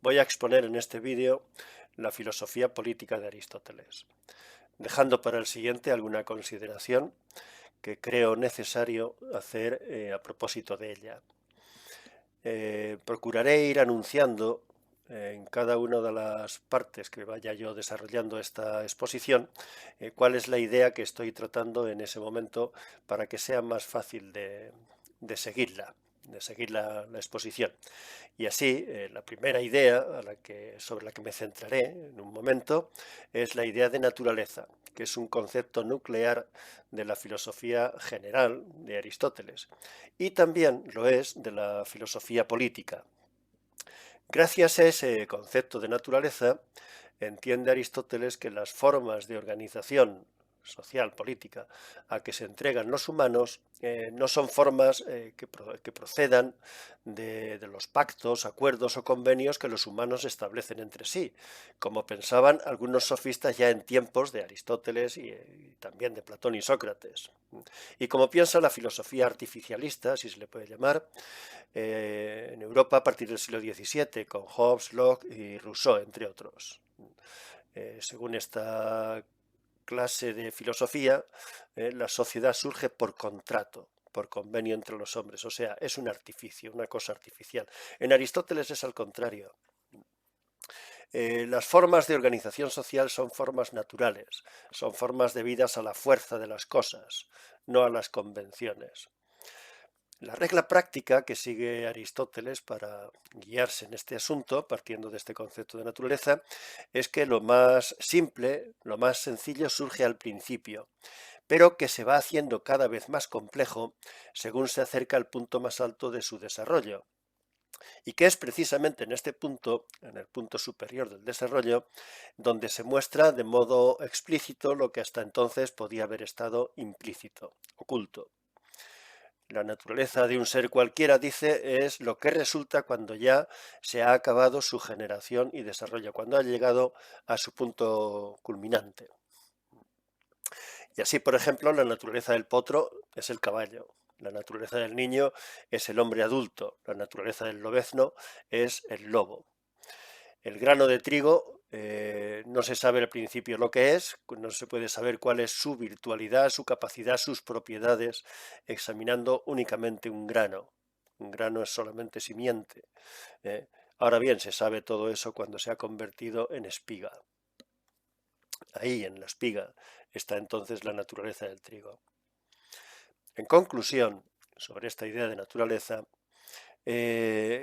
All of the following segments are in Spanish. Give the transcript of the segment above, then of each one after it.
voy a exponer en este vídeo la filosofía política de Aristóteles, dejando para el siguiente alguna consideración que creo necesario hacer a propósito de ella. Procuraré ir anunciando en cada una de las partes que vaya yo desarrollando esta exposición cuál es la idea que estoy tratando en ese momento para que sea más fácil de seguirla, de seguir la exposición. Y así, la primera idea sobre la que me centraré en un momento es la idea de naturaleza, que es un concepto nuclear de la filosofía general de Aristóteles, y también lo es de la filosofía política. Gracias a ese concepto de naturaleza, entiende Aristóteles que las formas de organización social, política, a que se entregan los humanos, no son formas que procedan de los pactos, acuerdos o convenios que los humanos establecen entre sí, como pensaban algunos sofistas ya en tiempos de Aristóteles y también de Platón y Sócrates. Y como piensa la filosofía artificialista, si se le puede llamar, en Europa a partir del siglo XVII, con Hobbes, Locke y Rousseau, entre otros. Según esta clase de filosofía, la sociedad surge por contrato, por convenio entre los hombres, o sea, es un artificio, una cosa artificial. En Aristóteles es al contrario. Las formas de organización social son formas naturales, son formas debidas a la fuerza de las cosas, no a las convenciones. La regla práctica que sigue Aristóteles para guiarse en este asunto, partiendo de este concepto de naturaleza, es que lo más simple, lo más sencillo surge al principio, pero que se va haciendo cada vez más complejo según se acerca al punto más alto de su desarrollo, y que es precisamente en este punto, en el punto superior del desarrollo, donde se muestra de modo explícito lo que hasta entonces podía haber estado implícito, oculto. La naturaleza de un ser cualquiera, dice, es lo que resulta cuando ya se ha acabado su generación y desarrollo, cuando ha llegado a su punto culminante. Y así, por ejemplo, la naturaleza del potro es el caballo, la naturaleza del niño es el hombre adulto, la naturaleza del lobezno es el lobo. El grano de trigo no se sabe al principio lo que es, no se puede saber cuál es su virtualidad, su capacidad, sus propiedades, examinando únicamente un grano. Un grano es solamente simiente. Ahora bien, se sabe todo eso cuando se ha convertido en espiga. Ahí, en la espiga, está entonces la naturaleza del trigo. En conclusión, sobre esta idea de naturaleza,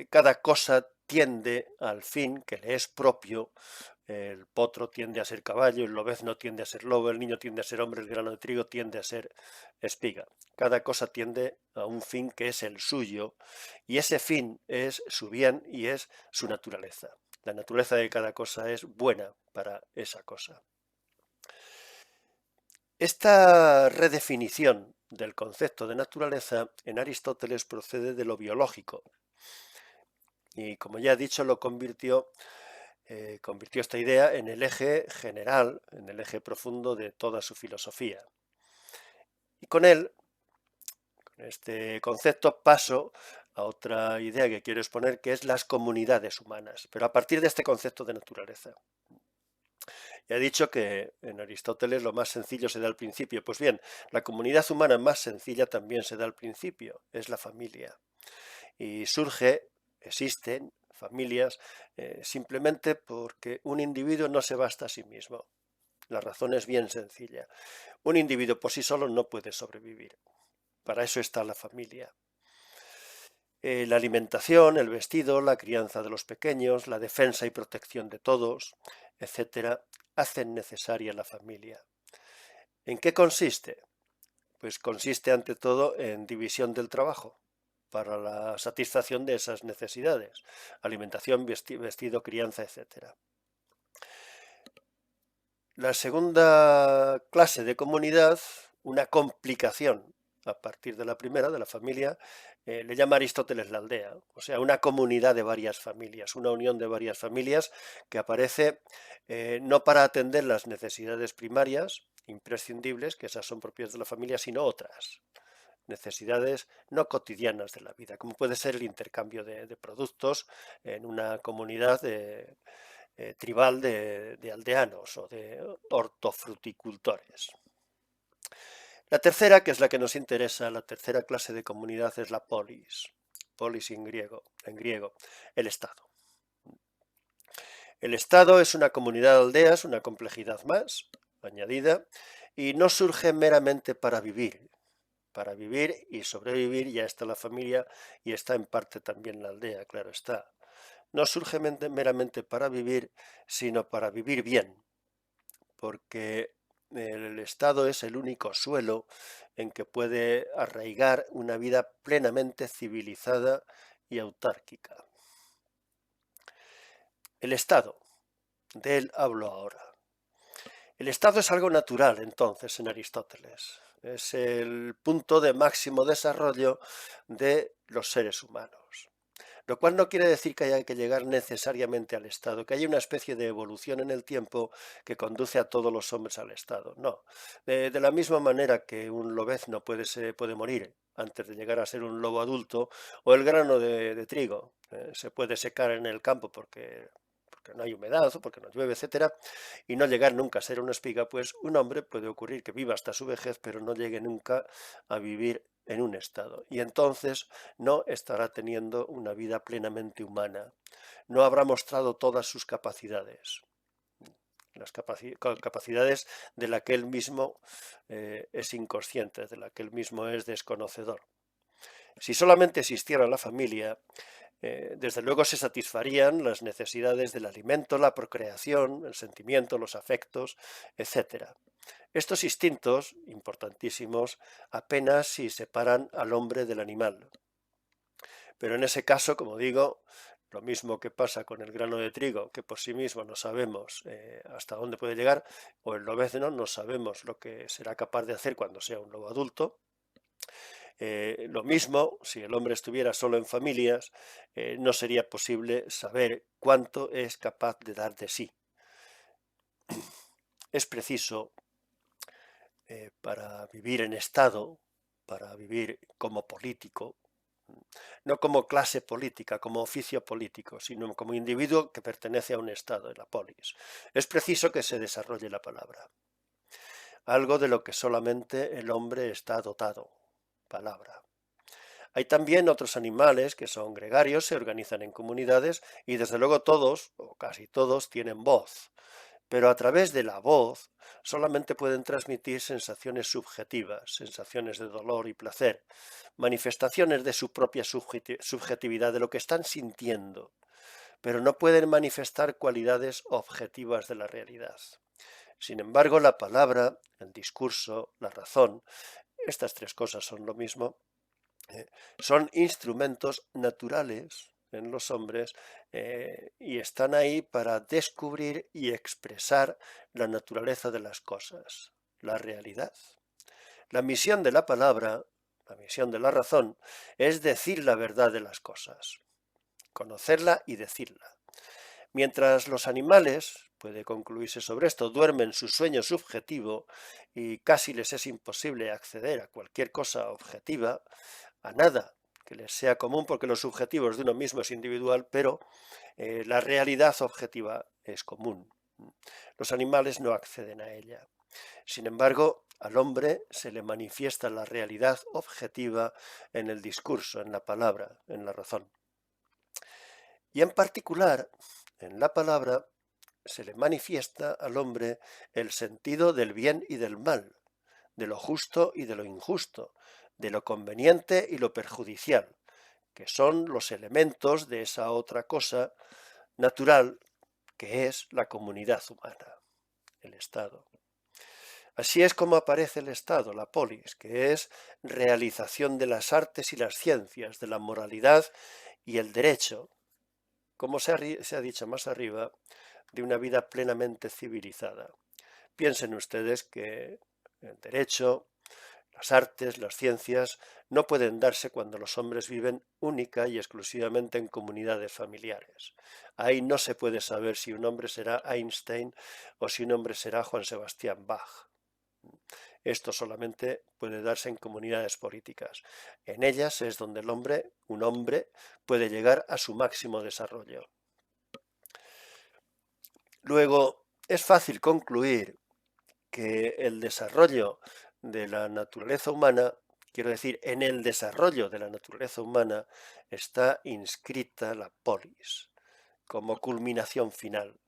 cada cosa tiende al fin que le es propio. El potro tiende a ser caballo, el lobezno tiende a ser lobo, el niño tiende a ser hombre, el grano de trigo tiende a ser espiga. Cada cosa tiende a un fin que es el suyo, y ese fin es su bien y es su naturaleza. La naturaleza de cada cosa es buena para esa cosa. Esta redefinición del concepto de naturaleza en Aristóteles procede de lo biológico, y como ya he dicho, convirtió esta idea en el eje general, en el eje profundo de toda su filosofía. Y con este concepto, paso a otra idea que quiero exponer, que es las comunidades humanas, pero a partir de este concepto de naturaleza. Ya he dicho que en Aristóteles lo más sencillo se da al principio. Pues bien, la comunidad humana más sencilla también se da al principio, es la familia. Y existen familias simplemente porque un individuo no se basta a sí mismo. La razón es bien sencilla. Un individuo por sí solo no puede sobrevivir. Para eso está la familia. La alimentación, el vestido, la crianza de los pequeños, la defensa y protección de todos, etcétera, hacen necesaria la familia. ¿En qué consiste? Pues consiste ante todo en división del trabajo para la satisfacción de esas necesidades, alimentación, vestido, crianza, etcétera. La segunda clase de comunidad, una complicación a partir de la primera, de la familia, le llama Aristóteles la aldea, o sea, una comunidad de varias familias, una unión de varias familias que aparece no para atender las necesidades primarias, imprescindibles, que esas son propias de la familia, sino otras. necesidades no cotidianas de la vida, como puede ser el intercambio de productos en una comunidad tribal de aldeanos o de hortofruticultores. La tercera, que es la que nos interesa, la tercera clase de comunidad es la polis. Polis en griego, el Estado. El Estado es una comunidad de aldeas, una complejidad más añadida, y no surge meramente para vivir. Para vivir y sobrevivir ya está la familia y está en parte también la aldea, claro está. No surge meramente para vivir, sino para vivir bien, porque el Estado es el único suelo en que puede arraigar una vida plenamente civilizada y autárquica. El Estado, de él hablo ahora. El Estado es algo natural, entonces, en Aristóteles. Es el punto de máximo desarrollo de los seres humanos. Lo cual no quiere decir que haya que llegar necesariamente al Estado, que haya una especie de evolución en el tiempo que conduce a todos los hombres al Estado. No. De la misma manera que un lobezno puede morir antes de llegar a ser un lobo adulto, o el grano de trigo se puede secar en el campo porque no hay humedad o porque no llueve, etcétera, y no llegar nunca a ser una espiga, pues un hombre puede ocurrir que viva hasta su vejez, pero no llegue nunca a vivir en un estado. Y entonces no estará teniendo una vida plenamente humana. No habrá mostrado todas sus capacidades. Las capacidades de la que él mismo es inconsciente, de la que él mismo es desconocedor. Si solamente existiera la familia, desde luego se satisfarían las necesidades del alimento, la procreación, el sentimiento, los afectos, etc. Estos instintos, importantísimos, apenas si separan al hombre del animal. Pero en ese caso, como digo, lo mismo que pasa con el grano de trigo, que por sí mismo no sabemos hasta dónde puede llegar, o el lobezno no sabemos lo que será capaz de hacer cuando sea un lobo adulto. Lo mismo, si el hombre estuviera solo en familias, no sería posible saber cuánto es capaz de dar de sí. Es preciso, para vivir en Estado, para vivir como político, no como clase política, como oficio político, sino como individuo que pertenece a un Estado, la polis. Es preciso que se desarrolle la palabra, algo de lo que solamente el hombre está dotado, palabra. Hay también otros animales que son gregarios, se organizan en comunidades y desde luego todos, o casi todos, tienen voz. Pero a través de la voz solamente pueden transmitir sensaciones subjetivas, sensaciones de dolor y placer, manifestaciones de su propia subjetividad, de lo que están sintiendo, pero no pueden manifestar cualidades objetivas de la realidad. Sin embargo, la palabra, el discurso, la razón, estas tres cosas son lo mismo, son instrumentos naturales en los hombres y están ahí para descubrir y expresar la naturaleza de las cosas, la realidad. La misión de la palabra, la misión de la razón, es decir la verdad de las cosas, conocerla y decirla. Mientras los animales, puede concluirse sobre esto, duermen su sueño subjetivo y casi les es imposible acceder a cualquier cosa objetiva, a nada que les sea común, porque los subjetivos de uno mismo es individual, pero la realidad objetiva es común. Los animales no acceden a ella. Sin embargo, al hombre se le manifiesta la realidad objetiva en el discurso, en la palabra, en la razón. Y en particular, en la palabra, se le manifiesta al hombre el sentido del bien y del mal, de lo justo y de lo injusto, de lo conveniente y lo perjudicial, que son los elementos de esa otra cosa natural que es la comunidad humana, el Estado. Así es como aparece el Estado, la polis, que es realización de las artes y las ciencias, de la moralidad y el derecho, como se ha dicho más arriba, de una vida plenamente civilizada. Piensen ustedes que el derecho, las artes, las ciencias, no pueden darse cuando los hombres viven única y exclusivamente en comunidades familiares. Ahí no se puede saber si un hombre será Einstein o si un hombre será Juan Sebastián Bach. Esto solamente puede darse en comunidades políticas. En ellas es donde un hombre, puede llegar a su máximo desarrollo. Luego, es fácil concluir que el desarrollo de la naturaleza humana, quiero decir, en el desarrollo de la naturaleza humana está inscrita la polis como culminación final.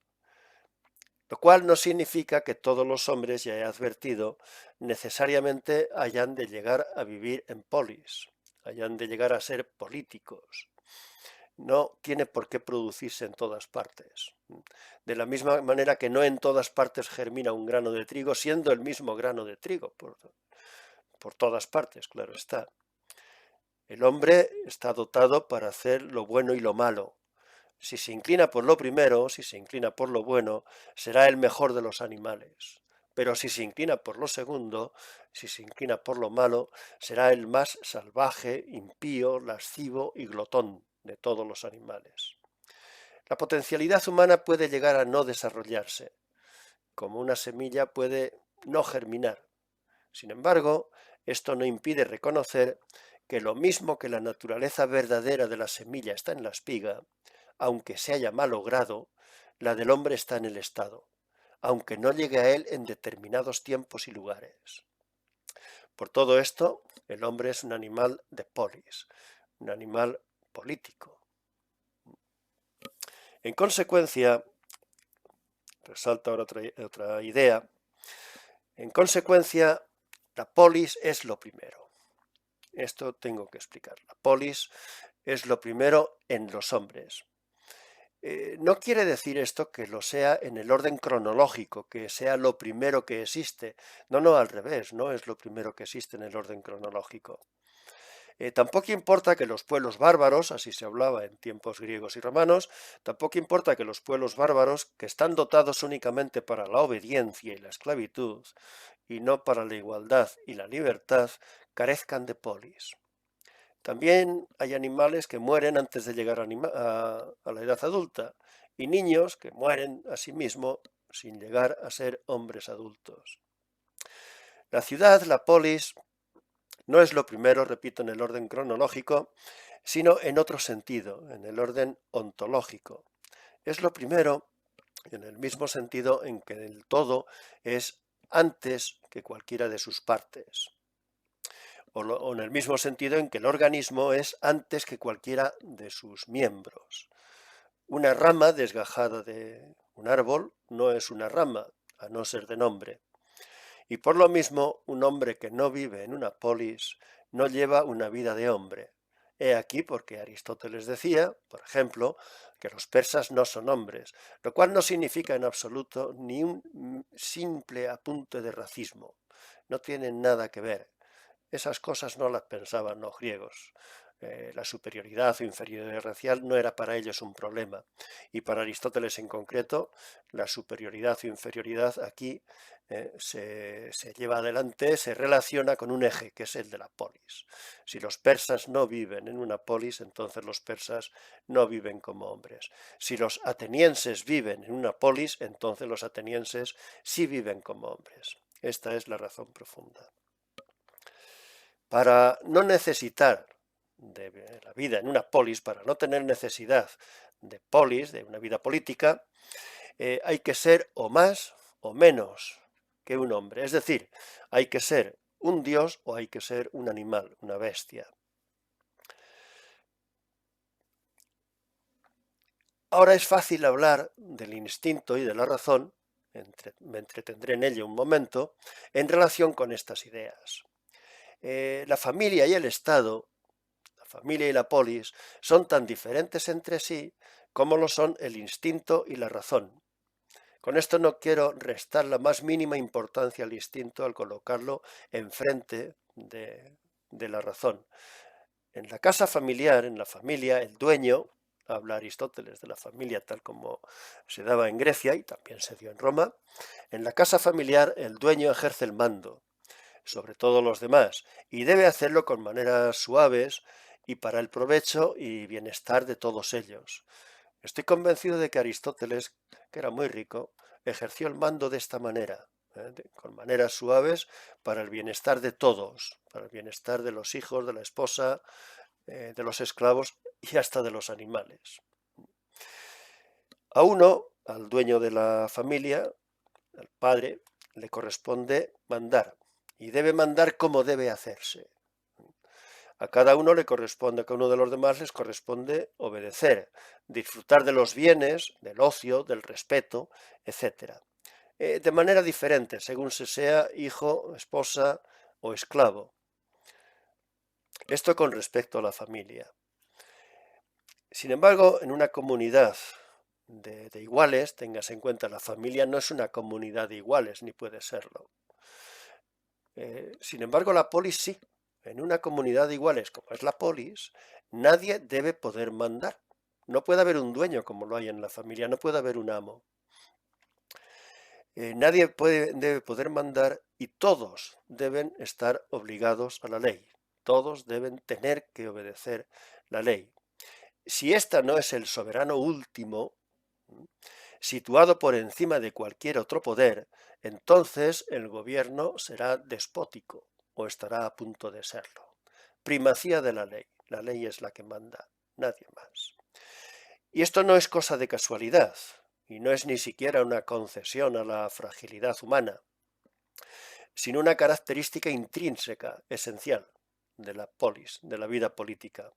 Lo cual no significa que todos los hombres, ya he advertido, necesariamente hayan de llegar a vivir en polis, hayan de llegar a ser políticos. No tiene por qué producirse en todas partes. De la misma manera que no en todas partes germina un grano de trigo, siendo el mismo grano de trigo, por todas partes, claro está. El hombre está dotado para hacer lo bueno y lo malo. Si se inclina por lo primero, si se inclina por lo bueno, será el mejor de los animales. Pero si se inclina por lo segundo, si se inclina por lo malo, será el más salvaje, impío, lascivo y glotón de todos los animales. La potencialidad humana puede llegar a no desarrollarse, como una semilla puede no germinar. Sin embargo, esto no impide reconocer que lo mismo que la naturaleza verdadera de la semilla está en la espiga, aunque se haya malogrado, la del hombre está en el estado, aunque no llegue a él en determinados tiempos y lugares. Por todo esto, el hombre es un animal de polis, un animal político. En consecuencia, resalta ahora otra idea, en consecuencia, la polis es lo primero. Esto tengo que explicar. La polis es lo primero en los hombres. No quiere decir esto que lo sea en el orden cronológico, que sea lo primero que existe. No, al revés, no es lo primero que existe en el orden cronológico. Tampoco importa que los pueblos bárbaros, así se hablaba en tiempos griegos y romanos, tampoco importa que los pueblos bárbaros, que están dotados únicamente para la obediencia y la esclavitud, y no para la igualdad y la libertad, carezcan de polis. También hay animales que mueren antes de llegar a la edad adulta, y niños que mueren asimismo sin llegar a ser hombres adultos. La ciudad, la polis, no es lo primero, repito, en el orden cronológico, sino en otro sentido, en el orden ontológico. Es lo primero en el mismo sentido en que el todo es antes que cualquiera de sus partes. O en el mismo sentido en que el organismo es antes que cualquiera de sus miembros. Una rama desgajada de un árbol no es una rama, a no ser de nombre. Y por lo mismo, un hombre que no vive en una polis no lleva una vida de hombre. He aquí porque Aristóteles decía, por ejemplo, que los persas no son hombres, lo cual no significa en absoluto ni un simple apunte de racismo. No tienen nada que ver. Esas cosas no las pensaban los griegos. La superioridad o inferioridad racial no era para ellos un problema. Y para Aristóteles en concreto, la superioridad o inferioridad aquí se lleva adelante, se relaciona con un eje, que es el de la polis. Si los persas no viven en una polis, entonces los persas no viven como hombres. Si los atenienses viven en una polis, entonces los atenienses sí viven como hombres. Esta es la razón profunda. Para no necesitar de la vida en una polis, para no tener necesidad de polis, de una vida política, hay que ser o más o menos que un hombre. Es decir, hay que ser un dios o hay que ser un animal, una bestia. Ahora es fácil hablar del instinto y de la razón, me entretendré en ello un momento, en relación con estas ideas. La familia y el Estado, la familia y la polis, son tan diferentes entre sí como lo son el instinto y la razón. Con esto no quiero restar la más mínima importancia al instinto al colocarlo enfrente de la razón. En la casa familiar, en la familia, el dueño, habla Aristóteles de la familia tal como se daba en Grecia y también se dio en Roma, en la casa familiar el dueño ejerce el mando sobre todos los demás y debe hacerlo con maneras suaves y para el provecho y bienestar de todos ellos. Estoy convencido de que Aristóteles, que era muy rico, ejerció el mando de esta manera. con maneras suaves para el bienestar de todos, para el bienestar de los hijos, de la esposa, de los esclavos y hasta de los animales. A uno, al dueño de la familia, al padre, le corresponde mandar y debe mandar como debe hacerse. A cada uno le corresponde, a cada uno de los demás les corresponde obedecer, disfrutar de los bienes, del ocio, del respeto, etc. De manera diferente, según se sea hijo, esposa o esclavo. Esto con respecto a la familia. Sin embargo, en una comunidad de iguales, tengas en cuenta, la familia no es una comunidad de iguales, ni puede serlo. Sin embargo, la polis sí. En una comunidad de iguales como es la polis, nadie debe poder mandar. No puede haber un dueño como lo hay en la familia, no puede haber un amo. Nadie debe poder mandar y todos deben estar obligados a la ley. Todos deben tener que obedecer la ley. Si ésta no es el soberano último, situado por encima de cualquier otro poder, entonces el gobierno será despótico o estará a punto de serlo. Primacía de la ley es la que manda, nadie más. Y esto no es cosa de casualidad, y no es ni siquiera una concesión a la fragilidad humana, sino una característica intrínseca, esencial, de la polis, de la vida política.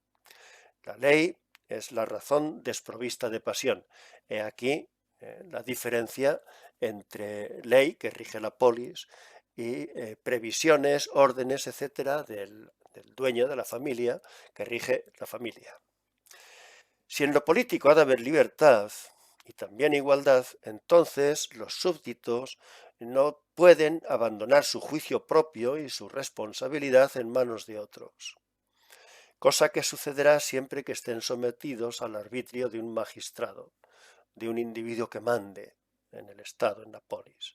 La ley es la razón desprovista de pasión. He aquí la diferencia entre ley, que rige la polis, y previsiones, órdenes, etcétera, del dueño de la familia, que rige la familia. Si en lo político ha de haber libertad y también igualdad, entonces los súbditos no pueden abandonar su juicio propio y su responsabilidad en manos de otros, cosa que sucederá siempre que estén sometidos al arbitrio de un magistrado, de un individuo que mande en el Estado, en la polis.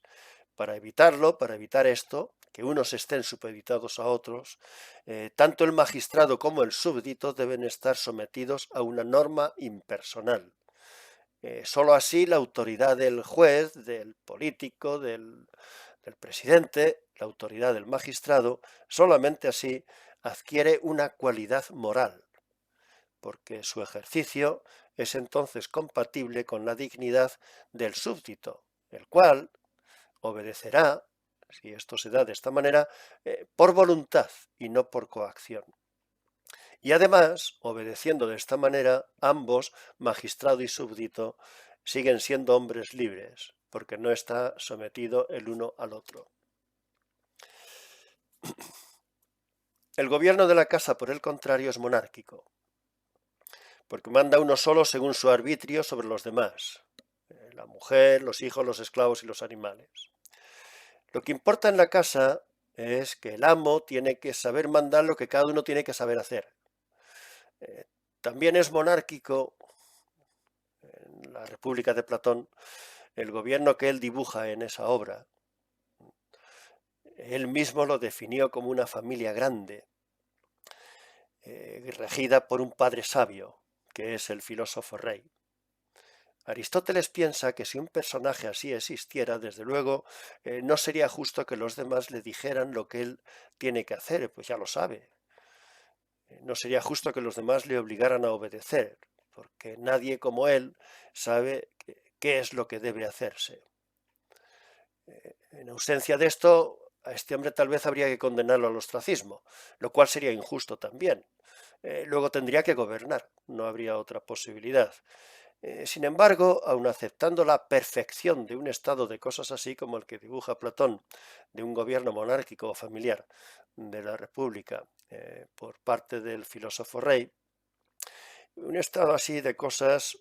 Para evitar esto, que unos estén supeditados a otros, tanto el magistrado como el súbdito deben estar sometidos a una norma impersonal. Solo así la autoridad del juez, del político, del presidente, la autoridad del magistrado, solamente así adquiere una cualidad moral, porque su ejercicio es entonces compatible con la dignidad del súbdito, el cual obedecerá, si esto se da de esta manera, por voluntad y no por coacción. Y además, obedeciendo de esta manera, ambos, magistrado y súbdito, siguen siendo hombres libres, porque no está sometido el uno al otro. El gobierno de la casa, por el contrario, es monárquico, porque manda uno solo según su arbitrio sobre los demás, la mujer, los hijos, los esclavos y los animales. Lo que importa en la casa es que el amo tiene que saber mandar lo que cada uno tiene que saber hacer. También es monárquico, en la República de Platón, el gobierno que él dibuja en esa obra. Él mismo lo definió como una familia grande, regida por un padre sabio, que es el filósofo rey. Aristóteles piensa que si un personaje así existiera, desde luego, no sería justo que los demás le dijeran lo que él tiene que hacer, pues ya lo sabe. No sería justo que los demás le obligaran a obedecer, porque nadie como él sabe qué es lo que debe hacerse. En ausencia de esto, a este hombre tal vez habría que condenarlo al ostracismo, lo cual sería injusto también. Luego tendría que gobernar, no habría otra posibilidad. Sin embargo, aun aceptando la perfección de un estado de cosas así como el que dibuja Platón, de un gobierno monárquico o familiar de la República por parte del filósofo rey, un estado así de cosas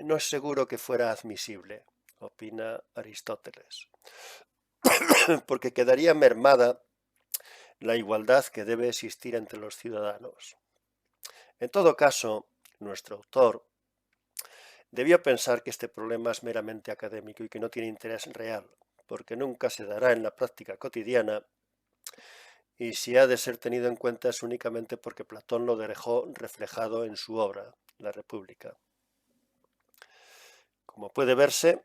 no es seguro que fuera admisible, opina Aristóteles, porque quedaría mermada la igualdad que debe existir entre los ciudadanos. En todo caso, nuestro autor debió pensar que este problema es meramente académico y que no tiene interés real, porque nunca se dará en la práctica cotidiana, y si ha de ser tenido en cuenta es únicamente porque Platón lo dejó reflejado en su obra, La República. Como puede verse,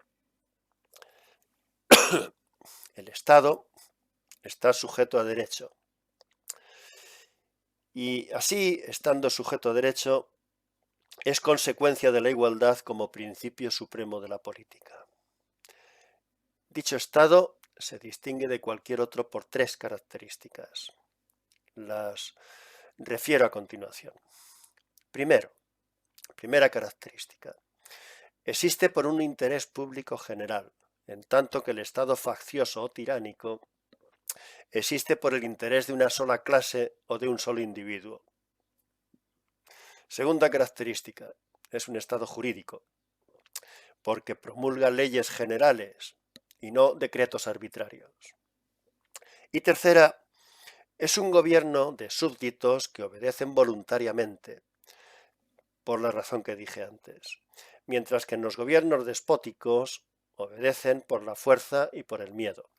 El Estado está sujeto a derecho. Y así, estando sujeto a derecho, es consecuencia de la igualdad como principio supremo de la política. Dicho Estado se distingue de cualquier otro por tres características. Las refiero a continuación. Primera característica. Existe por un interés público general, en tanto que el Estado faccioso o tiránico existe por el interés de una sola clase o de un solo individuo. Segunda característica. Es un Estado jurídico, porque promulga leyes generales y no decretos arbitrarios. Y tercera, es un gobierno de súbditos que obedecen voluntariamente, por la razón que dije antes, mientras que en los gobiernos despóticos obedecen por la fuerza y por el miedo.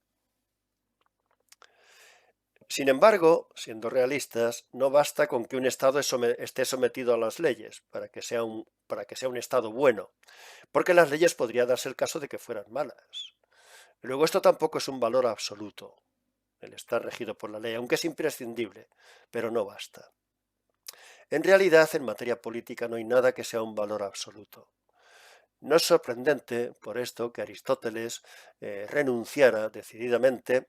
Sin embargo, siendo realistas, no basta con que un Estado esté sometido a las leyes para que sea un Estado bueno, porque las leyes podría darse el caso de que fueran malas. Luego, esto tampoco es un valor absoluto, el estar regido por la ley, aunque es imprescindible, pero no basta. En realidad, en materia política no hay nada que sea un valor absoluto. No es sorprendente, por esto, que Aristóteles renunciara decididamente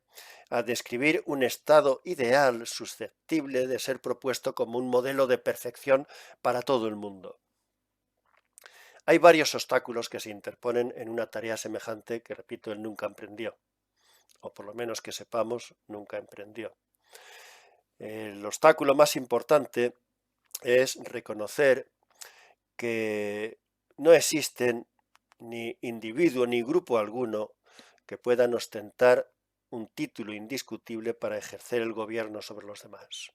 a describir un estado ideal susceptible de ser propuesto como un modelo de perfección para todo el mundo. Hay varios obstáculos que se interponen en una tarea semejante que, repito, él nunca emprendió, o por lo menos que sepamos, nunca emprendió. El obstáculo más importante es reconocer que no existen ni individuo ni grupo alguno que puedan ostentar un título indiscutible para ejercer el gobierno sobre los demás.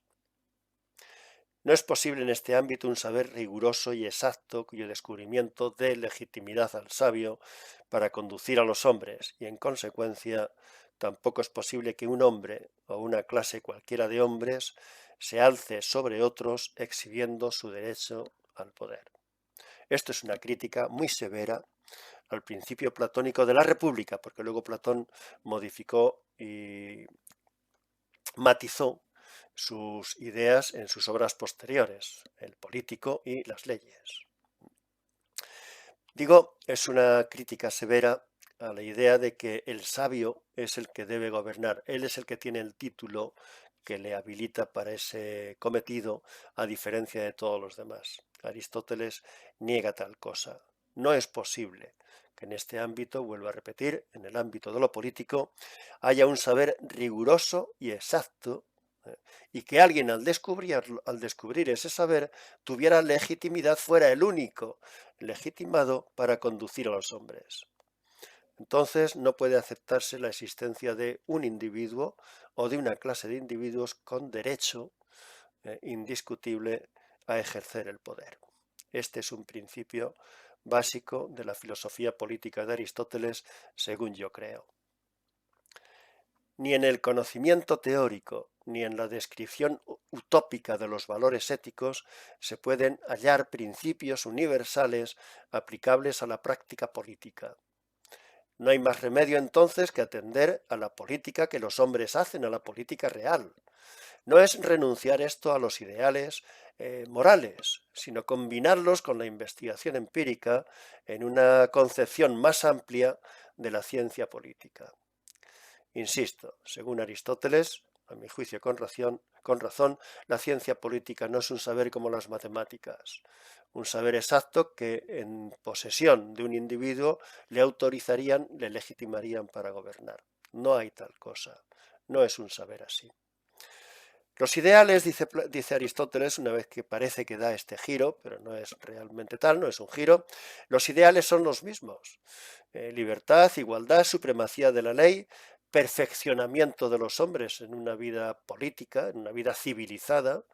No es posible en este ámbito un saber riguroso y exacto cuyo descubrimiento dé legitimidad al sabio para conducir a los hombres, y en consecuencia tampoco es posible que un hombre o una clase cualquiera de hombres se alce sobre otros exhibiendo su derecho al poder. Esto es una crítica muy severa al principio platónico de la República, porque luego Platón modificó y matizó sus ideas en sus obras posteriores, el político y las leyes. Digo, es una crítica severa a la idea de que el sabio es el que debe gobernar, él es el que tiene el título que le habilita para ese cometido, a diferencia de todos los demás. Aristóteles niega tal cosa. No es posible que en este ámbito, vuelvo a repetir, en el ámbito de lo político, haya un saber riguroso y exacto, y que alguien al descubrir ese saber tuviera legitimidad, fuera el único legitimado para conducir a los hombres. Entonces no puede aceptarse la existencia de un individuo o de una clase de individuos con derecho indiscutible a ejercer el poder. Este es un principio básico de la filosofía política de Aristóteles, según yo creo. Ni en el conocimiento teórico ni en la descripción utópica de los valores éticos se pueden hallar principios universales aplicables a la práctica política. No hay más remedio entonces que atender a la política que los hombres hacen, a la política real. No es renunciar esto a los ideales morales, sino combinarlos con la investigación empírica en una concepción más amplia de la ciencia política. Insisto, según Aristóteles, a mi juicio con razón, la ciencia política no es un saber como las matemáticas, un saber exacto que en posesión de un individuo le autorizarían, le legitimarían para gobernar. No hay tal cosa, no es un saber así. Los ideales, dice Aristóteles, una vez que parece que da este giro, pero no es realmente tal, no es un giro, los ideales son los mismos. Libertad, igualdad, supremacía de la ley, perfeccionamiento de los hombres en una vida política, en una vida civilizada.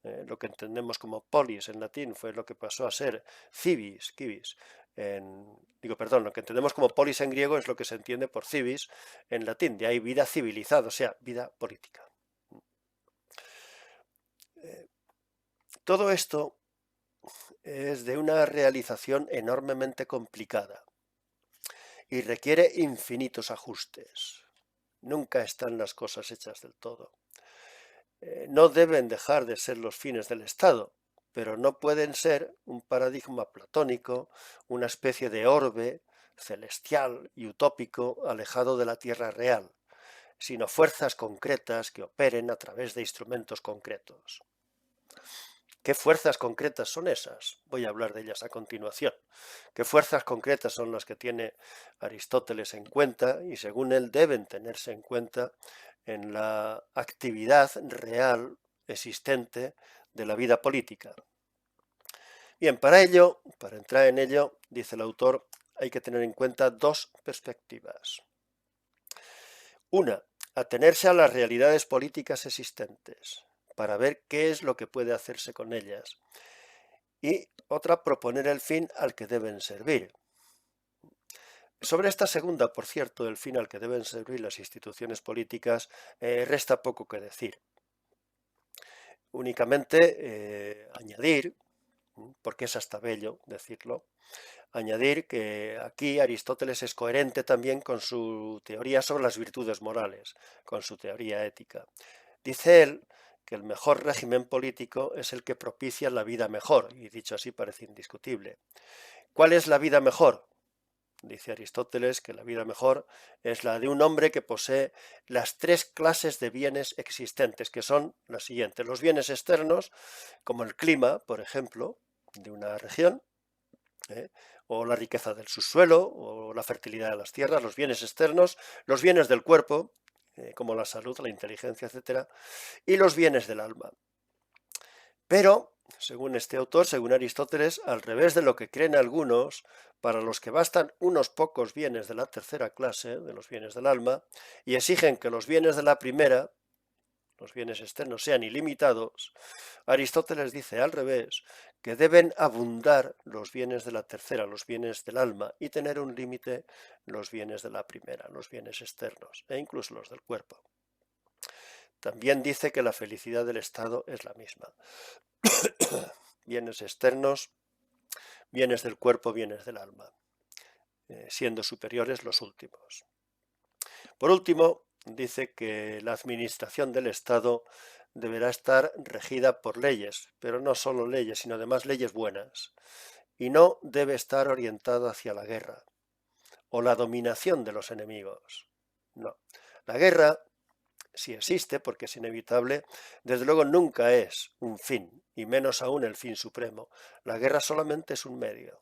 Lo que entendemos como polis en latín fue lo que pasó a ser civis, lo que entendemos como polis en griego es lo que se entiende por civis en latín, de ahí vida civilizada, o sea, vida política. Todo esto es de una realización enormemente complicada y requiere infinitos ajustes. Nunca están las cosas hechas del todo. No deben dejar de ser los fines del Estado, pero no pueden ser un paradigma platónico, una especie de orbe celestial y utópico alejado de la tierra real, sino fuerzas concretas que operen a través de instrumentos concretos. ¿Qué fuerzas concretas son esas? Voy a hablar de ellas a continuación. ¿Qué fuerzas concretas son las que tiene Aristóteles en cuenta y según él deben tenerse en cuenta en la actividad real existente de la vida política? Bien, para ello, para entrar en ello, dice el autor, hay que tener en cuenta dos perspectivas. Una, atenerse a las realidades políticas existentes para ver qué es lo que puede hacerse con ellas. Y otra, proponer el fin al que deben servir. Sobre esta segunda, por cierto, el fin al que deben servir las instituciones políticas, resta poco que decir. Únicamente añadir, porque es hasta bello decirlo, añadir que aquí Aristóteles es coherente también con su teoría sobre las virtudes morales, con su teoría ética. Dice él que el mejor régimen político es el que propicia la vida mejor, y dicho así parece indiscutible. ¿Cuál es la vida mejor? Dice Aristóteles que la vida mejor es la de un hombre que posee las tres clases de bienes existentes, que son las siguientes. Los bienes externos, como el clima, por ejemplo, de una región, o la riqueza del subsuelo, o la fertilidad de las tierras, los bienes externos, los bienes del cuerpo, como la salud, la inteligencia, etc., y los bienes del alma. Pero, según este autor, según Aristóteles, al revés de lo que creen algunos, para los que bastan unos pocos bienes de la tercera clase, de los bienes del alma, y exigen que los bienes de la primera, los bienes externos, sean ilimitados, Aristóteles dice al revés, que deben abundar los bienes de la tercera, los bienes del alma, y tener un límite los bienes de la primera, los bienes externos, e incluso los del cuerpo. También dice que la felicidad del Estado es la misma. Bienes externos, bienes del cuerpo, bienes del alma, siendo superiores los últimos. Por último, dice que la administración del Estado deberá estar regida por leyes, pero no solo leyes, sino además leyes buenas, y no debe estar orientada hacia la guerra o la dominación de los enemigos. No, la guerra, si existe, porque es inevitable, desde luego nunca es un fin, y menos aún el fin supremo. La guerra solamente es un medio.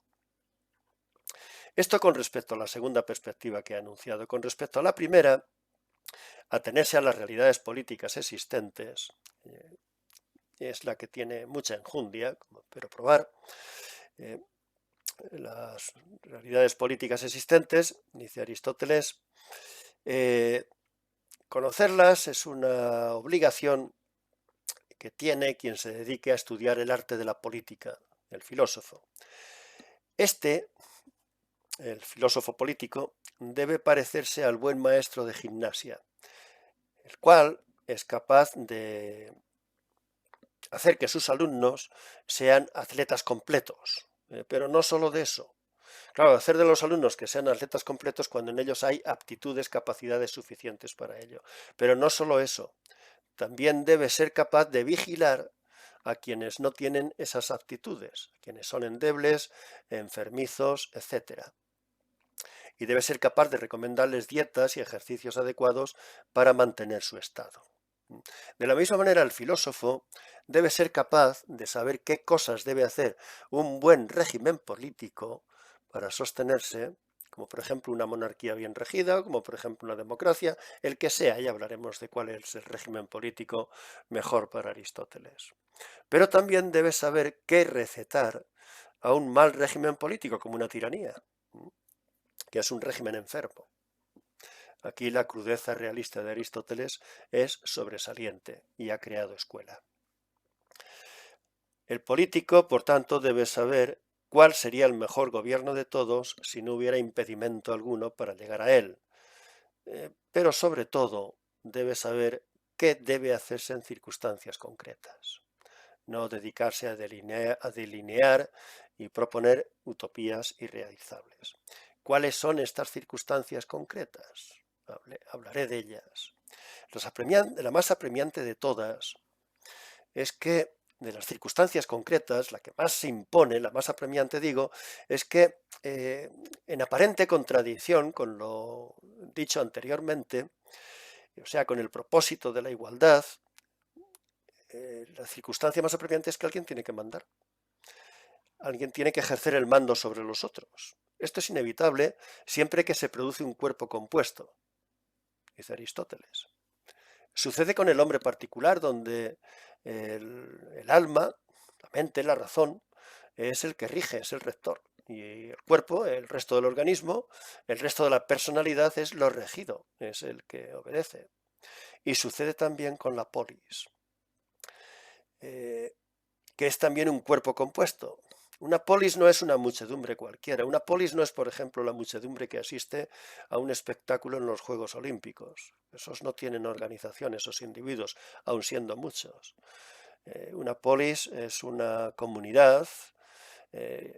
Esto con respecto a la segunda perspectiva que he anunciado. Con respecto a la primera, atenerse a las realidades políticas existentes, es la que tiene mucha enjundia, como espero probar. Las realidades políticas existentes, dice Aristóteles, conocerlas es una obligación que tiene quien se dedique a estudiar el arte de la política, el filósofo. El filósofo político, debe parecerse al buen maestro de gimnasia, el cual es capaz de hacer que sus alumnos sean atletas completos, pero no solo de eso. Claro, hacer de los alumnos que sean atletas completos cuando en ellos hay aptitudes, capacidades suficientes para ello. Pero no solo eso, también debe ser capaz de vigilar a quienes no tienen esas aptitudes, quienes son endebles, enfermizos, etc. Y debe ser capaz de recomendarles dietas y ejercicios adecuados para mantener su estado. De la misma manera, el filósofo debe ser capaz de saber qué cosas debe hacer un buen régimen político para sostenerse, como por ejemplo una monarquía bien regida, como por ejemplo una democracia, el que sea, ya hablaremos de cuál es el régimen político mejor para Aristóteles. Pero también debe saber qué recetar a un mal régimen político, como una tiranía, que es un régimen enfermo. Aquí la crudeza realista de Aristóteles es sobresaliente y ha creado escuela. El político, por tanto, debe saber cuál sería el mejor gobierno de todos si no hubiera impedimento alguno para llegar a él. Pero sobre todo debe saber qué debe hacerse en circunstancias concretas. No dedicarse a delinear y proponer utopías irrealizables. ¿Cuáles son estas circunstancias concretas? hablaré de ellas. La más apremiante de todas es que, de las circunstancias concretas, la que más se impone, la más apremiante digo, es que en aparente contradicción con lo dicho anteriormente, o sea, con el propósito de la igualdad, la circunstancia más apremiante es que alguien tiene que mandar. Alguien tiene que ejercer el mando sobre los otros. Esto es inevitable siempre que se produce un cuerpo compuesto, dice Aristóteles. Sucede con el hombre particular, donde el alma, la mente, la razón, es el que rige, es el rector. Y el cuerpo, el resto del organismo, el resto de la personalidad es lo regido, es el que obedece. Y sucede también con la polis, que es también un cuerpo compuesto. Una polis no es una muchedumbre cualquiera. Una polis no es, por ejemplo, la muchedumbre que asiste a un espectáculo en los Juegos Olímpicos. Esos no tienen organización, esos individuos, aun siendo muchos. Una polis es una comunidad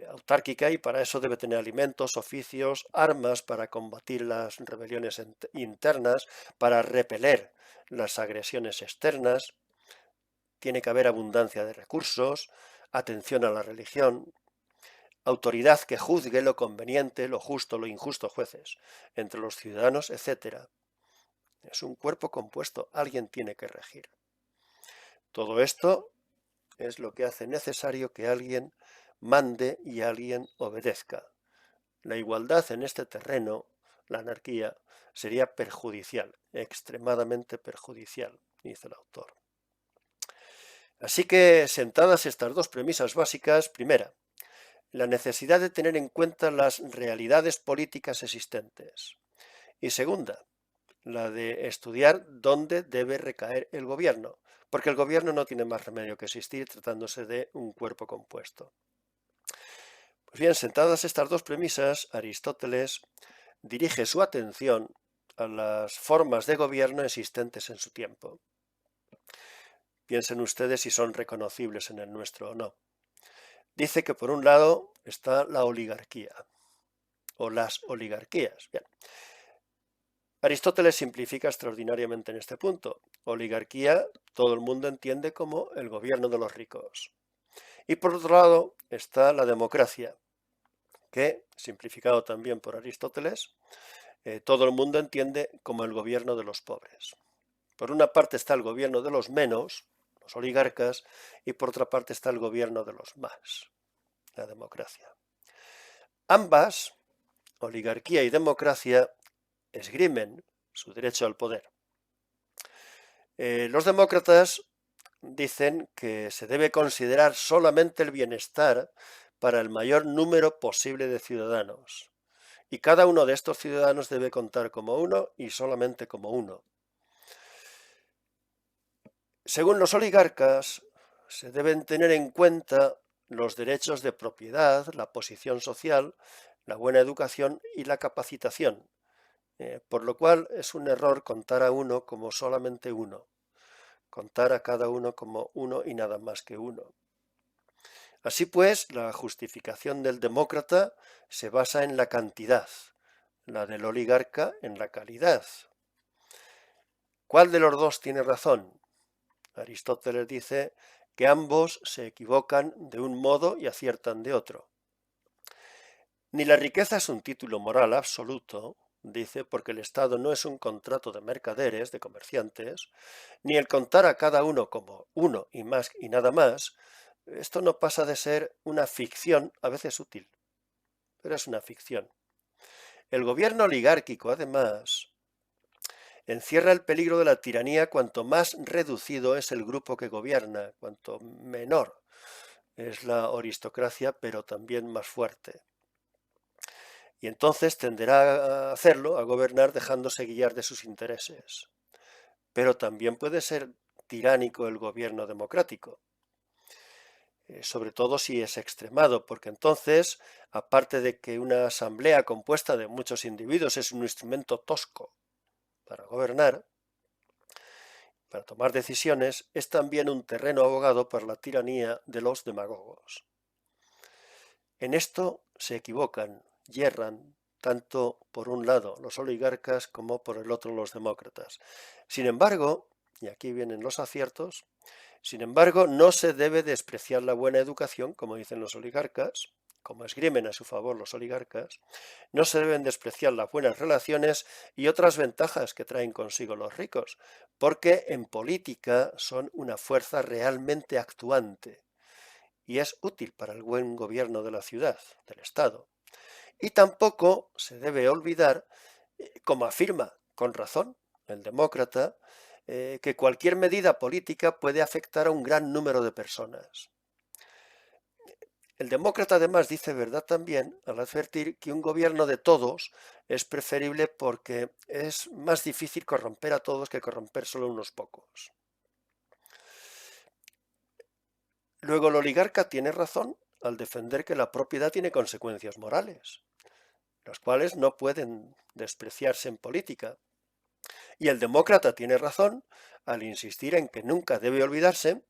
autárquica y para eso debe tener alimentos, oficios, armas para combatir las rebeliones internas, para repeler las agresiones externas. Tiene que haber abundancia de recursos, atención a la religión, autoridad que juzgue lo conveniente, lo justo, lo injusto, jueces, entre los ciudadanos, etc. Es un cuerpo compuesto, alguien tiene que regir. Todo esto es lo que hace necesario que alguien mande y alguien obedezca. La igualdad en este terreno, la anarquía, sería perjudicial, extremadamente perjudicial, dice el autor. Así que, sentadas estas dos premisas básicas, primera, la necesidad de tener en cuenta las realidades políticas existentes. Y segunda, la de estudiar dónde debe recaer el gobierno, porque el gobierno no tiene más remedio que existir tratándose de un cuerpo compuesto. Pues bien, sentadas estas dos premisas, Aristóteles dirige su atención a las formas de gobierno existentes en su tiempo. Piensen ustedes si son reconocibles en el nuestro o no. Dice que por un lado está la oligarquía, o las oligarquías. Bien. Aristóteles simplifica extraordinariamente en este punto. Oligarquía todo el mundo entiende como el gobierno de los ricos. Y por otro lado está la democracia, que, simplificado también por Aristóteles, todo el mundo entiende como el gobierno de los pobres. Por una parte está el gobierno de los menos, los oligarcas, y por otra parte está el gobierno de los más, la democracia. Ambas, oligarquía y democracia, esgrimen su derecho al poder. Los demócratas dicen que se debe considerar solamente el bienestar para el mayor número posible de ciudadanos, y cada uno de estos ciudadanos debe contar como uno y solamente como uno. Según los oligarcas, se deben tener en cuenta los derechos de propiedad, la posición social, la buena educación y la capacitación, por lo cual es un error contar a uno como solamente uno, contar a cada uno como uno y nada más que uno. Así pues, la justificación del demócrata se basa en la cantidad, la del oligarca en la calidad. ¿Cuál de los dos tiene razón? Aristóteles dice que ambos se equivocan de un modo y aciertan de otro. Ni la riqueza es un título moral absoluto, dice, porque el Estado no es un contrato de mercaderes, de comerciantes, ni el contar a cada uno como uno y más y nada más, esto no pasa de ser una ficción, a veces útil, pero es una ficción. El gobierno oligárquico, además, encierra el peligro de la tiranía cuanto más reducido es el grupo que gobierna, cuanto menor es la aristocracia, pero también más fuerte. Y entonces tenderá a hacerlo, a gobernar dejándose guiar de sus intereses. Pero también puede ser tiránico el gobierno democrático, sobre todo si es extremado, porque entonces, aparte de que una asamblea compuesta de muchos individuos es un instrumento tosco para gobernar, para tomar decisiones, es también un terreno abogado para la tiranía de los demagogos. En esto se equivocan, yerran tanto por un lado los oligarcas como por el otro los demócratas. Sin embargo, y aquí vienen los aciertos, sin embargo, no se debe despreciar la buena educación, como dicen los oligarcas, como esgrimen a su favor los oligarcas, no se deben despreciar las buenas relaciones y otras ventajas que traen consigo los ricos, porque en política son una fuerza realmente actuante y es útil para el buen gobierno de la ciudad, del Estado. Y tampoco se debe olvidar, como afirma con razón el demócrata, que cualquier medida política puede afectar a un gran número de personas. El demócrata además dice verdad también al advertir que un gobierno de todos es preferible porque es más difícil corromper a todos que corromper solo unos pocos. Luego el oligarca tiene razón al defender que la propiedad tiene consecuencias morales, las cuales no pueden despreciarse en política. Y el demócrata tiene razón al insistir en que nunca debe olvidarse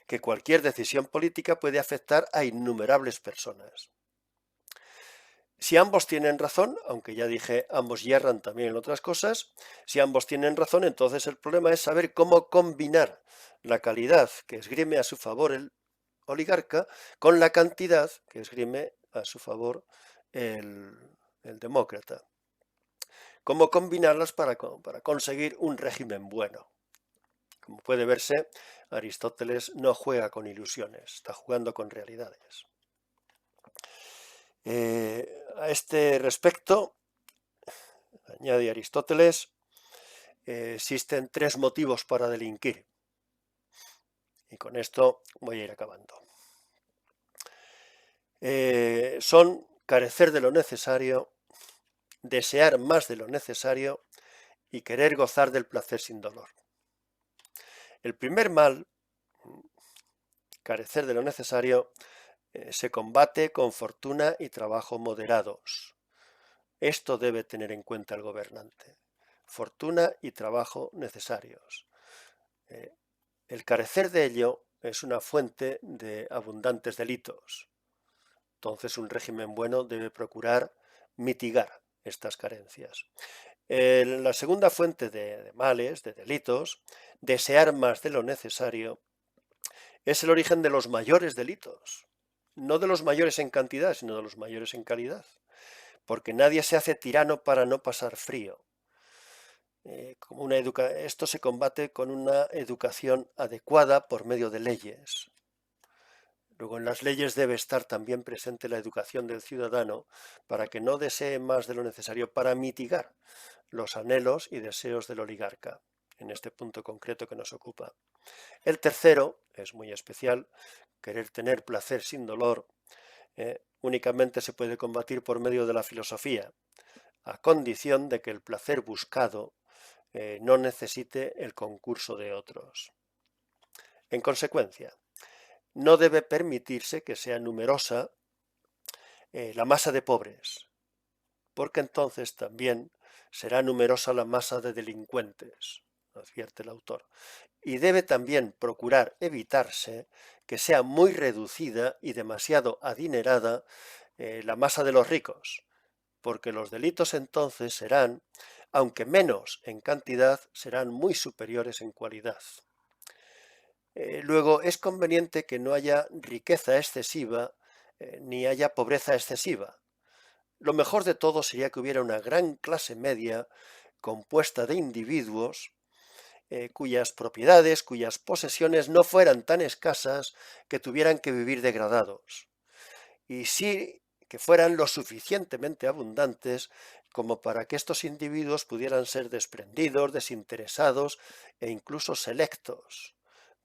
que cualquier decisión política puede afectar a innumerables personas. Si ambos tienen razón, aunque ya dije ambos yerran también en otras cosas, si ambos tienen razón, entonces el problema es saber cómo combinar la calidad que esgrime a su favor el oligarca con la cantidad que esgrime a su favor el demócrata. Cómo combinarlas para conseguir un régimen bueno. Como puede verse, Aristóteles no juega con ilusiones, está jugando con realidades. A este respecto, añade Aristóteles, existen 3 motivos para delinquir. Y con esto voy a ir acabando. Son carecer de lo necesario, desear más de lo necesario y querer gozar del placer sin dolor. El primer mal, carecer de lo necesario, se combate con fortuna y trabajo moderados. Esto debe tener en cuenta el gobernante. Fortuna y trabajo necesarios. El carecer de ello es una fuente de abundantes delitos. Entonces un régimen bueno debe procurar mitigar estas carencias. La segunda fuente de males, de delitos, desear más de lo necesario, es el origen de los mayores delitos. No de los mayores en cantidad, sino de los mayores en calidad. Porque nadie se hace tirano para no pasar frío. Esto se combate con una educación adecuada por medio de leyes. Luego en las leyes debe estar también presente la educación del ciudadano para que no desee más de lo necesario para mitigar los anhelos y deseos del oligarca, en este punto concreto que nos ocupa. El tercero, es muy especial, querer tener placer sin dolor, únicamente se puede combatir por medio de la filosofía, a condición de que el placer buscado no necesite el concurso de otros. En consecuencia, no debe permitirse que sea numerosa la masa de pobres, porque entonces también será numerosa la masa de delincuentes, advierte el autor. Y debe también procurar evitarse que sea muy reducida y demasiado adinerada la masa de los ricos, porque los delitos entonces serán, aunque menos en cantidad, serán muy superiores en cualidad. Luego, es conveniente que no haya riqueza excesiva ni haya pobreza excesiva. Lo mejor de todo sería que hubiera una gran clase media compuesta de individuos cuyas propiedades, cuyas posesiones no fueran tan escasas que tuvieran que vivir degradados. Y sí que fueran lo suficientemente abundantes como para que estos individuos pudieran ser desprendidos, desinteresados e incluso selectos,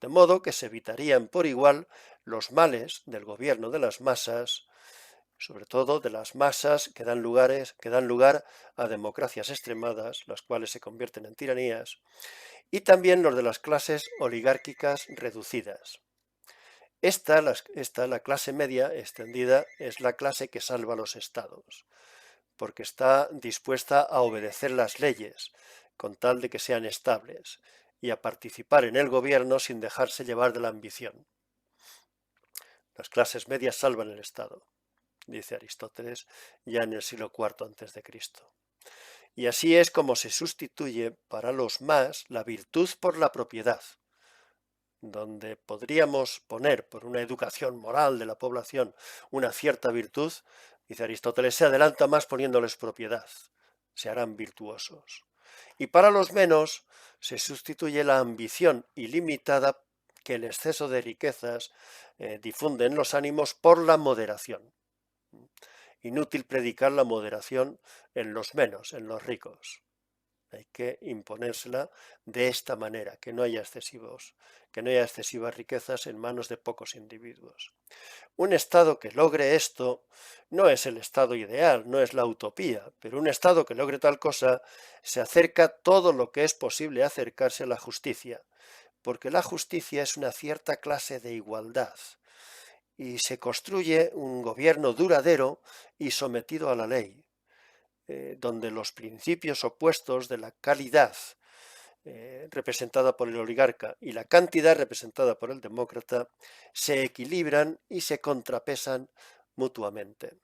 de modo que se evitarían por igual los males del gobierno de las masas, sobre todo de las masas que dan lugar a democracias extremadas, las cuales se convierten en tiranías, y también los de las clases oligárquicas reducidas. La clase media extendida, es la clase que salva a los estados, porque está dispuesta a obedecer las leyes, con tal de que sean estables, y a participar en el gobierno sin dejarse llevar de la ambición. Las clases medias salvan el Estado. dice Aristóteles, ya en el siglo IV a.C. Y así es como se sustituye para los más la virtud por la propiedad, donde podríamos poner por una educación moral de la población una cierta virtud, dice Aristóteles, se adelanta más poniéndoles propiedad, se harán virtuosos. Y para los menos se sustituye la ambición ilimitada que el exceso de riquezas difunde en los ánimos por la moderación. Inútil predicar la moderación en los menos, en los ricos. Hay que imponérsela de esta manera, que no haya excesivas riquezas en manos de pocos individuos. Un Estado que logre esto no es el Estado ideal, no es la utopía, pero un Estado que logre tal cosa se acerca todo lo que es posible acercarse a la justicia, porque la justicia es una cierta clase de igualdad y se construye un gobierno duradero y sometido a la ley, donde los principios opuestos de la calidad representada por el oligarca y la cantidad representada por el demócrata se equilibran y se contrapesan mutuamente.